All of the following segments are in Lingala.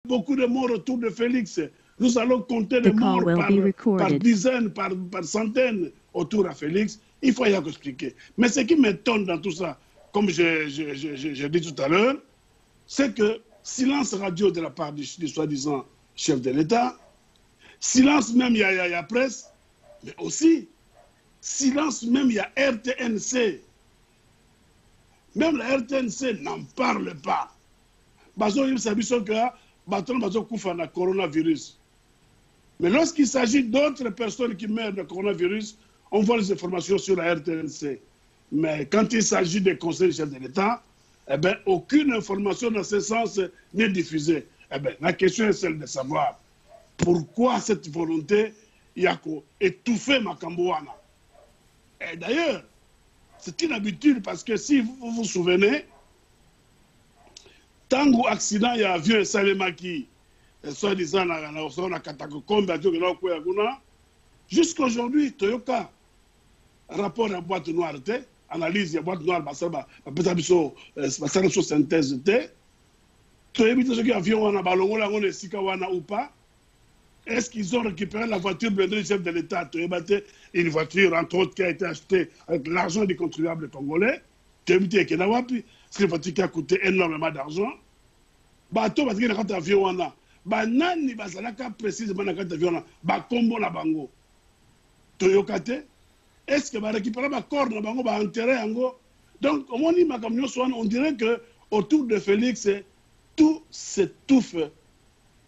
beaucoup de morts autour de Félix. Nous allons compter les morts par dizaines, par centaines autour de Félix. Il faut y expliquer. Mais ce qui m'étonne dans tout ça, comme j'ai dit tout à l'heure, c'est que silence radio de la part du soi-disant chef de l'État, silence même il y a presse, mais aussi silence même il y a RTNC. Même la RTNC n'en parle pas. Coronavirus. Mais lorsqu'il s'agit d'autres personnes qui meurent de coronavirus, on voit les informations sur la RTNC. Mais quand il s'agit des conseils du chef de l'État, eh bien, aucune information dans ce sens n'est diffusée. Eh bien, la question est celle de savoir pourquoi cette volonté étouffer Makambouana. Et d'ailleurs, c'est une habitude parce que si vous vous souvenez, tant qu'accident il y a avion Salemaki, soi-disant na Katakokombe, jusqu'aujourd'hui, Toyoka, rapport à boîte noire, analyse de boîte noire, synthèse, ou pas. Est-ce qu'ils ont récupéré la voiture blindée du chef de l'État? Une voiture, entre autres, qui a été achetée avec l'argent des contribuables congolais. C'est une voiture qui a coûté énormément d'argent. Bateau, parce qu'il y a un avion. Banani, bazalaka précisément dans un avion. Bakombo na bango. Toyokate. Est-ce que va récupérer ma corps na bango, va enterrer ango? Donc, on dirait que autour de Félix, tout s'étouffe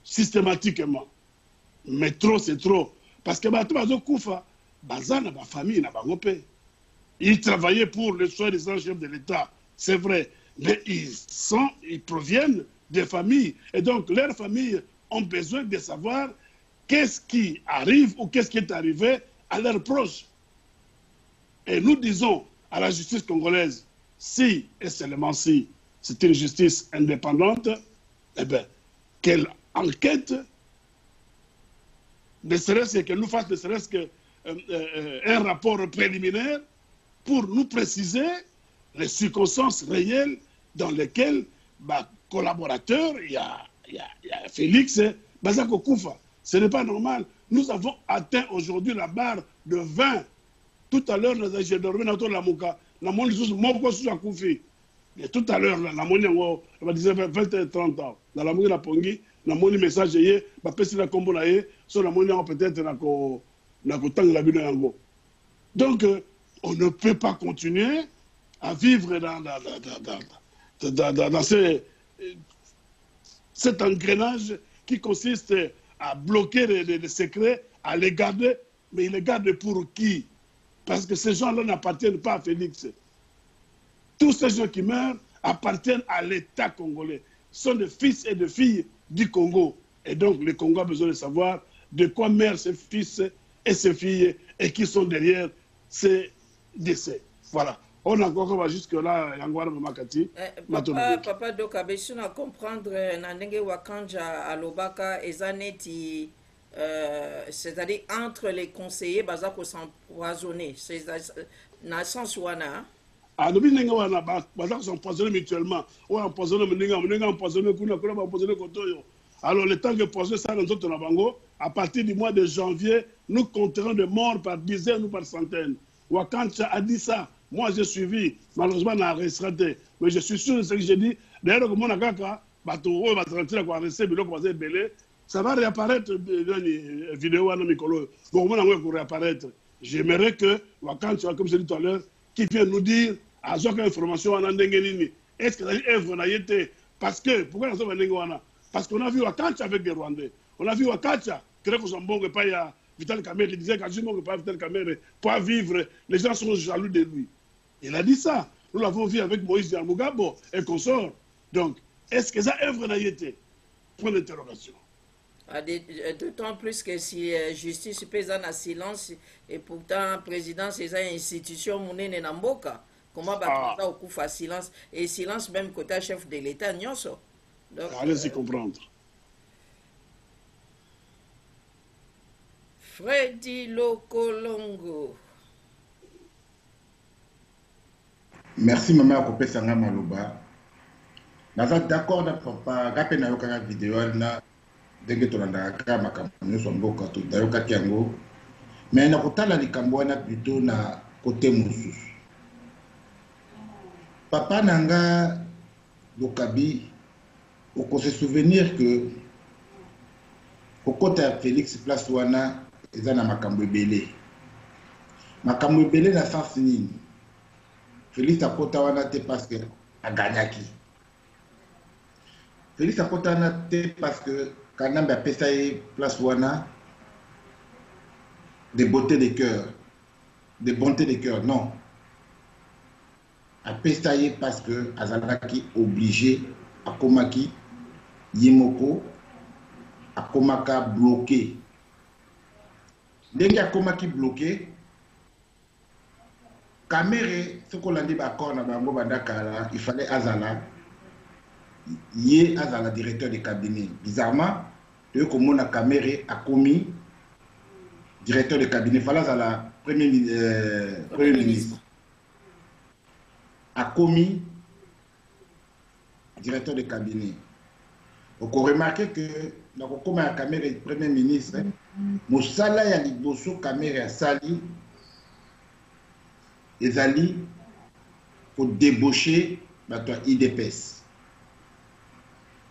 systématiquement. Mais trop, c'est trop. Parce que ils travaillaient pour le soi-disant chef de l'État, c'est vrai. Mais ils proviennent des familles. Et donc, leurs familles ont besoin de savoir qu'est-ce qui arrive ou qu'est-ce qui est arrivé à leurs proches. Et nous disons à la justice congolaise, si et seulement si c'est une justice indépendante, eh bien, qu'elle enquête, ne serait-ce qu'elle nous fasse ne serait-ce qu'un rapport préliminaire pour nous préciser les circonstances réelles dans lesquelles collaborateur, il y a Félix Bazako Koufa. Ce n'est pas normal. Nous avons atteint aujourd'hui la barre de 20. Tout à l'heure, j'ai dormi dans la Mouka. Et tout à l'heure, la monnaie, on disait 20-30 ans. Dans la monnaie, la Pongi, la monnaie message, la peste la combo, sur la monnaie, peut-être, la ville. Donc, on ne peut pas continuer à vivre dans cet engrenage qui consiste à bloquer les secrets, à les garder, mais ils les gardent pour qui? Parce que ces gens-là n'appartiennent pas à Félix. Tous ces gens qui meurent appartiennent à l'État congolais. Ce sont des fils et des filles du Congo. Et donc, le Congo a besoin de savoir de quoi meurent ces fils et ces filles et qui sont derrière ces décès. Voilà. On a encore jusque-là, Yangwara Makati. Papa Dokabesu na comprendre Nandenge Wakanja à Lobaka et Zaneti, c'est-à-dire entre les conseillers, Bazako s'empoisonner. C'est dans le sens où on a. Ah, nous Bazako s'empoisonner mutuellement. Ou empoisonner, empoisonner, empoisonner. Alors, le temps que poisonner ça dans notre Nabango, à partir du mois de janvier, nous compterons de morts par dizaines ou par centaines. Wakanja a dit ça. Moi, j'ai suivi, malheureusement, on a arrêté. Mais je suis sûr de ce que j'ai dit. D'ailleurs, comme on a ça va réapparaître dans vidéo, réapparaître. J'aimerais que Wakanja, comme je l'ai dit tout à l'heure, qui vient nous dire, à chaque information, est-ce que c'est œuvre n'a été? Parce que, pourquoi nous sommes parce qu'on a vu Wakanja avec des Rwandais. On a vu Wakanja, que Zambongo pas ya Vital Kamerhe, il disait qu'Ajimon pas Vital Kamerhe, pas vivre, les gens sont jaloux de lui. Il a dit ça. Nous l'avons vu avec Moïse Yamugabo et consorts. Donc, est-ce que ça œuvre n'a été? Point d'interrogation. D'autant plus que si justice pèse en silence et pourtant président ces institutions mounene namboka, comment va au coup faire silence et silence même côté chef de l'État nyonso. Allez-y comprendre. Freddy Lokolongo. Merci maman Kopé Sanga Maloba. naza d'accord na papa gape na yoka vidéo na ndenge tolandaka makambo nyonso mboka toyokaki yango mais na kotala likambo wana plutôt na côté mosusu papa nanga Lokabi oko se souvenir que kokota Félix place wana eza na makambo ebele na sens nini Félix akota wana te parce que aganyaki Félix akota wana te parce que Kanambe apesa ye place wana de beauté de cœur de bonté de cœur non apesa ye parce que azalaki obligé akomaki yemoko akomaka bloqué ndenge akomaki bloqué Kamere ce qu'on a dit d'accord na bango bandakala il fallait azala directeur de cabinet bizarrement de komona Kamere akomi directeur de cabinet fallait azala premier ministre akomi directeur de cabinet. On a remarqué que dans le Kamere premier ministre, Moussala ya liboso Kamere a sali ezali pour débaucher bato IDPS.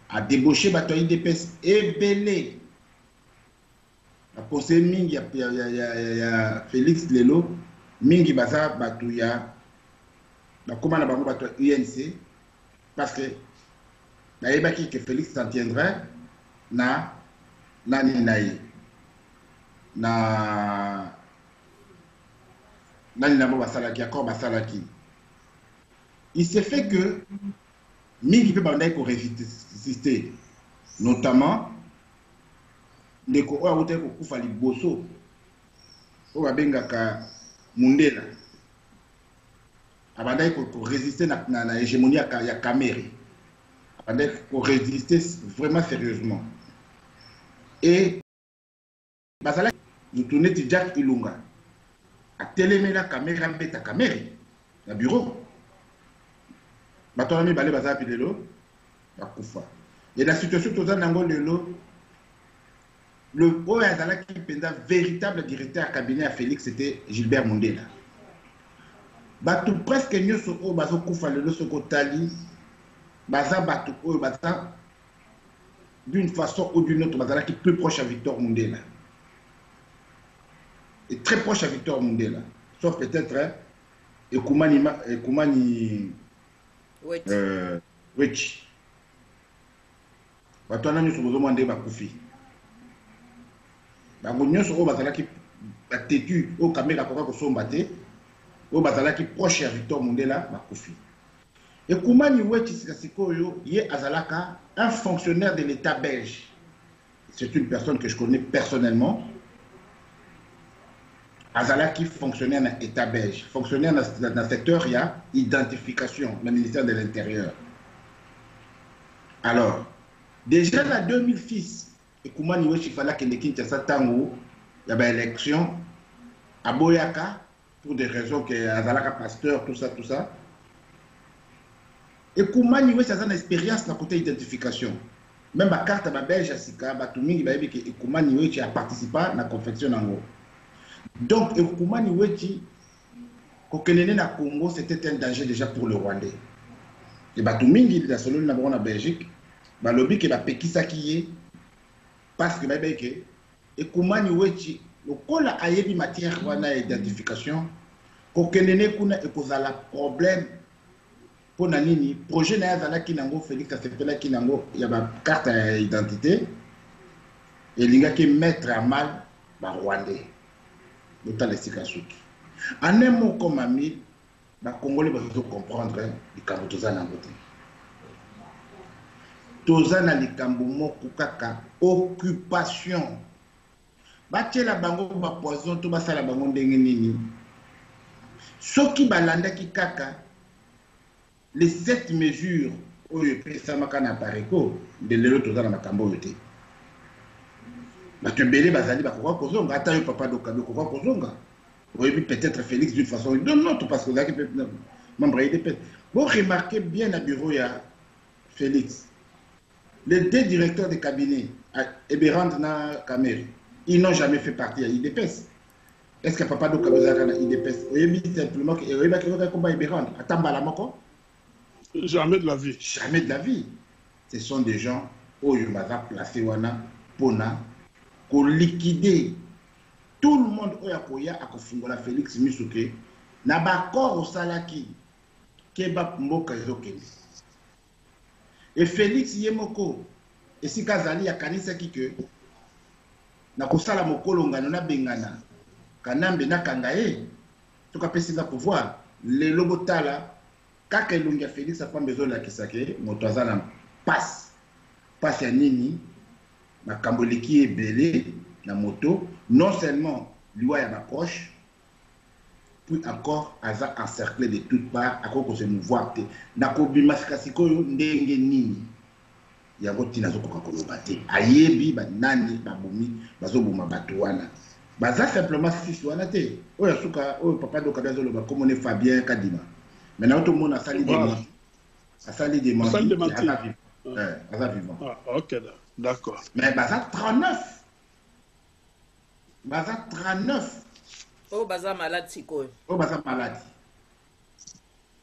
A débaucher bato IDPS ebele. A conseil mingi ya Félix Lelo mingi baza bato ya bakoma na bango bato UNC parce que naïbaki que Félix s'en tiendrait na nani na basalaki accord basalaki il s'est fait que mingi pe bandai ko résister notamment les ko oya wote ko kufa liboso o babengaka Mundela abandai ko résister na hégémonie ya Kamere pour résister vraiment sérieusement. Et Basala, nous tournons Jack Ilunga. À télémé la caméra, ta caméra, la bureau. Batonami Balé Baza Pilelo, la Koufa. Et la situation tout ça, le Oazala qui est véritable directeur à cabinet à Félix, c'était Gilbert Mondela. Batou presque nous sommes Bazo Koufa, le Sokotali. Baza Batou, Baza, d'une façon ou d'une autre, Baza qui est plus proche à Victor Mundela. Et très proche à Victor Mundela. Sauf peut-être Ekoumani Wechi. Batou nous sommes demandé Bakoufi. Nous sommes Baza qui a têtu au caméra pour son batté. Au Baza qui est proche à Victor Mundela, Bakoufi. Et Koumani Wechi Sikasikoyo, yé Azalaka, un fonctionnaire de l'État belge. C'est une personne que je connais personnellement. Azalaki fonctionnaire dans l'État belge. Fonctionnaire dans le secteur, il y a identification, le ministère de l'Intérieur. Alors, déjà en 2006, et Koumani Wechi fallait que les Kinshasa Tango, il y avait une élection à Boyaka, pour des raisons que Azalaka pasteur, tout ça. Et Koumani Wechi a une expérience dans le côté identification. Même la carte à belge, et Koumani Wechi a participé à la confection en gros. Donc, Koumani Wechi, quand il est au Congo, c'était un danger déjà pour le Rwandais. Et Batumingi, la solo en Belgique, le lobby qui va pékisa qui est, parce que Koumani Wechi, le col a une matière d'identification, quand il est un problème. Pour Nanini, projet Nazala Kinango, Félix Asepela Kinango, il y a ma carte d'identité, et il y a qui mettre à mal le Rwandais, l'État de Sikasuki. En un mot comme ami, les Congolais vont comprendre les Kamboutozan en côté. Tozan a les Kamboumou Kukaka, occupation. Baché la bango, ba poison, tout basa la bango dengenini. Soki balanda ki kaka, les 7 mesures où il y a de l'autre dans la Camboyoté. Tu belé bazali bakoko kozonga ata yo papa dokabe kokoko kozonga. Oui, peut-être Félix d'une façon ou d'une autre parce que là qui peut membre IDP. Bon remarquez bien à bureau il y a Félix. Les deux directeurs de cabinet, Eberand et Kameri, ils n'ont jamais fait partie de l'IDPS. Est-ce que papa doit faire l'IDPS? Oui, simplement que Eberand, attends, jamais de la vie. Jamais de la vie. Ce sont des gens où ils vont placer Pona, pour liquider tout le monde où il y a à Félix Misuke, n'a pas encore au salaki, Keba Mboka Zokeni. Et Félix Yemoko, et si Kazali a kanisa kike, na kusala mokolo ngano na bengana, kanambe na kangae, tuka pesi na pouvoir, le lobotala, kaka ilungia Félix a pas besoin de la kisake, motazana passe ya nini, na kamboliki ebele, na moto, non seulement lui a approche, puis encore aza encerclé de toutes parts, à quoi qu'on se mouvoir, na kobimasikasiko ndenge nini. Yango tina zo kokolobate ayebi ba nani ba bomi bazo boma batuana baza simplement six wana te oya suka oyo papa do kabazo loba comme on est Fabien Kadima maintenant tout le monde a sali des menti aza vivant OK d'accord mais baza 39 oh baza malade sikoyo oh baza malade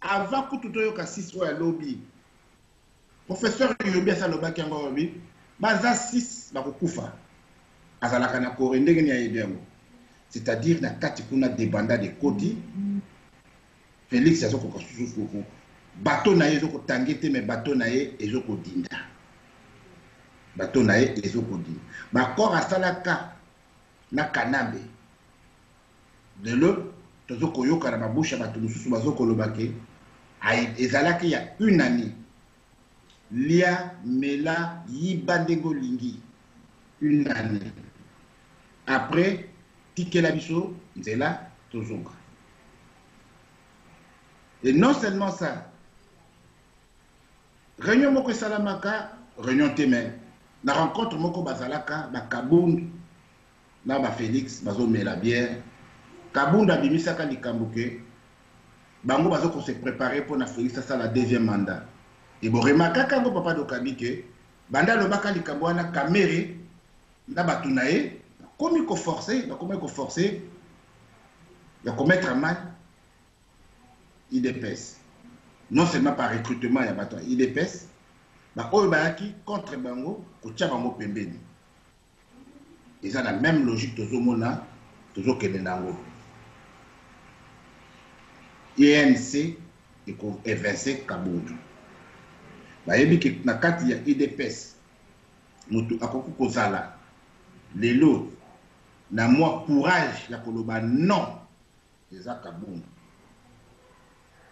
avant que tout oyo ka 6 oya lobby professeur Yobi Saloba Kangobi, baza 6 bakukufa. Azalaka na kore ndenge ni ayebiango. C'est-à-dire na kati kuna débanda de koti. Félix yazoko kasusu ko. Bateau na yezoko tangete mais bateau na ye ezoko dinda. Bateau na ye ezoko dinda. Ba kor asalaka na kanambe. De l'eau tozoko yoka na babusha bato mususu bazoko lobake. Ay ezalaki ya une année. Lia Mela Yibandego Lingi. Une année. Après, Tikela Biso, Nzela Tozonga. Et non seulement ça, réunion Moko Salamaka, réunion Témen. La rencontre Moko Bazalaka, Kabound, là, Félix, Bazo Mela bière. Kabound a bimisaka Likambuke. Bango Bazo qu'on s'est préparé pour la Félix, ça la deuxième mandat. Et bon, remarquez quand papa dokabi que banda lo baka likabwana kamere na batunae comme il faut forcer, il faut mettre à mal IDPS. Non seulement par recrutement ya bato IDPS, ba oyo bayaki contre bango ko tia bango pembeni. Et ça la même logique tozomona tozokende nango. INC et ko évincer Kabundu. Bayebi ke na kati ya IDPS mutu akoku kozala lelo na moi courage ya koloba non eza Kabound.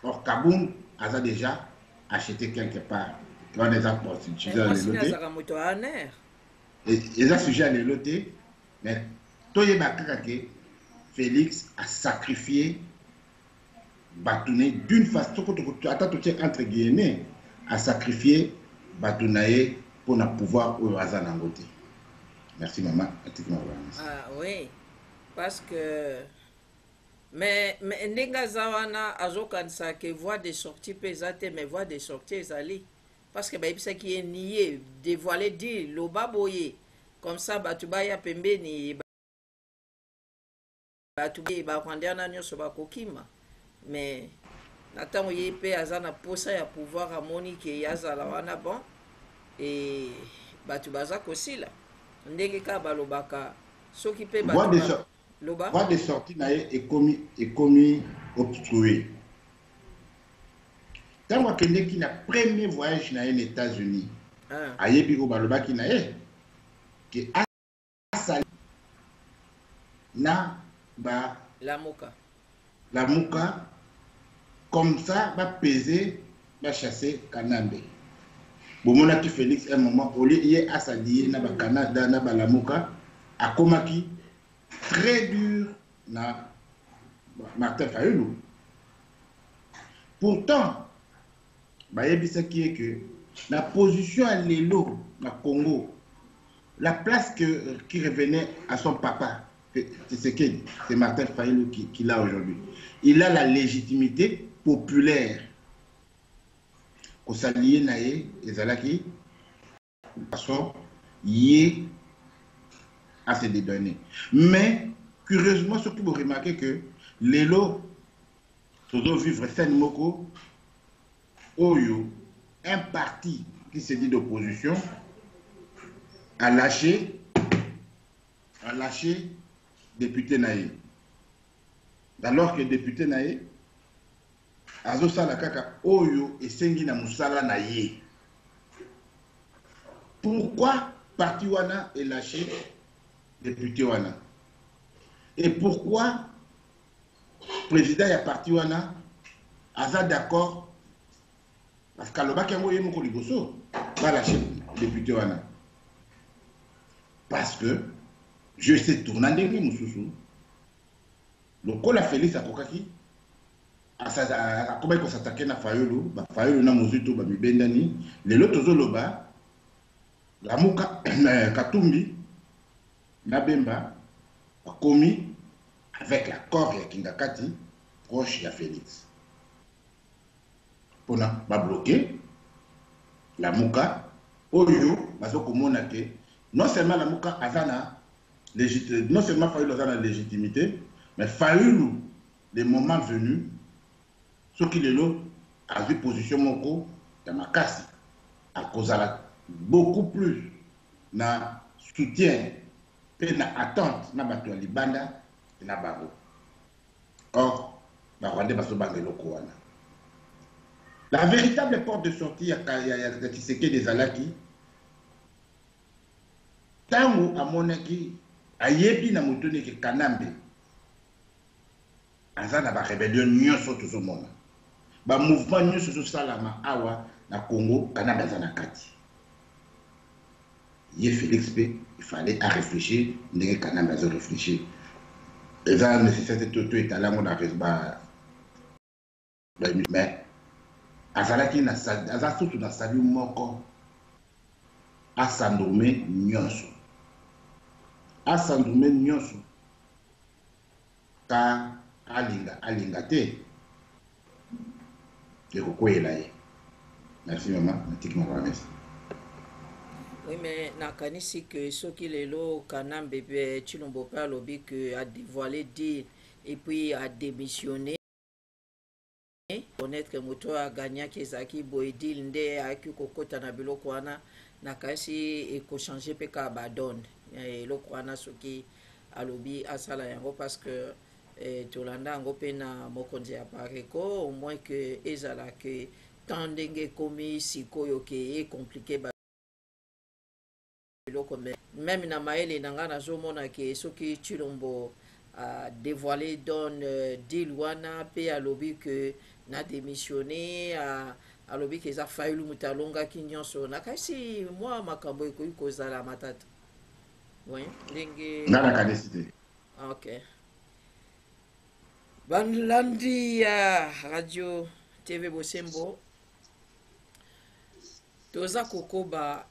Or Kabound a déjà acheté quelque part dans des apports et les sujet à l'éloté mais toyeba kaka ke Félix a sacrifié Batouné d'une façon entre guillemets à sacrifier Batounaye pour ne pouvoir au hasard nangote. Merci maman. Ah oui, parce que mais Nenga Zawana azokansa que voie de sortie pesate mais voie de sortie ezali parce que ça qui est nié dévoilé dit loba boye comme ça batubaya pembeni batubaya ba kwandiana nyoso bakokima mais Nathan Yepe azana posa ya pouvoir à Monique et Yazala wana bon et Batubaza aussi là. Ndenge ka balobaka soki pe Batuba loba voie de sortie nae est commis obstrué. Tant moi que qui na premier voyage nae aux États-Unis. Ayebi ko baloba ki nae que asali na ba la muka comme ça, va peser, va chasser Kanambe. Bon, qui Félix, un moment, au lieu d'y assailler na Canada, na Balamuka, a komaki très dur na Martin Fayulu. Pourtant, ce qui est que la position à l'élo, na Congo, la place qui revenait à son papa, c'est Martin Fayulu qui l'a aujourd'hui. Il a la légitimité populaire kosaliye na ye ezalaki façon yé à se dédonner. Mais curieusement, ce que vous remarquez que les lots sont vivre scène moko oyo un parti qui se dit d'opposition a lâché député naïe. Alors que député naïe azo sala kaka oyo esengi na musala naïe. Pourquoi parti wana est lâché député wana? Et pourquoi président ya parti wana aza d'accord? Parce qu'alobaki yango ye moko liboso va lâcher député wana. Parce que je sais tourner ndenge mususu lokola Félix akokaki akomaki kosatake na Fayulu Fayulu na Mozutu bamibendani lelo tozoloba Lamuka Katumbi na Bemba bakomi avec l'accord ya Kingakati proche ya Félix pona ba bloquer Lamuka oyo bazokomona ke non seulement Lamuka azana légitimité, non seulement Fayulu azana légitimité, mais Fayulu le moment venu ce qu'il est là a vu position moko ya makasi à cause beaucoup plus na soutien et na attente na bato ya libanda et na babo. Or ba Rwandais baso bangelo ko wana. La véritable porte de sortie ya Tshisekedi des Alaki tango amonaki ayebi na motoni ke Kanambe azana ba rébellion nyonso tozomona ba mouvement nyonso salama awa na Congo Kanambe azana kati. Il Félix P, il fallait à réfléchir, il quand même à réfléchir. Et ça, nécessité tout est à la mode à mais Azalaki na surtout na salut moko à Sandomé nyonso. À Sandomé nyonso. Ka alinga te. Et pourquoi il a eu? Merci maman, merci maman, merci. Oui, mais nakanisi que ce qui est là, Kanam bébé Chilombo Père Lobby que a dévoilé dire et puis a démissionné. Connaître que moto a gagné Kezaki Boedil nde a ki kokota na biloko wana nakasi e ko changer pe ka badon et lo kwana soki alobi asala yango parce que tolanda yango pe na mokonzi ya pareko au moins que ezala que tant ndenge komi sikoyo ke e compliqué même na maele nanga nazomona ke soki Chilombo a dévoilé don deal wana pe alobi que na démissionné à lobby que ça failli mutalonga kinyonso nakasi moi makambo ekoyi kozala matata oui ndenge na kanisité. OK banlandi ya radio TV Bosembo toza kokoba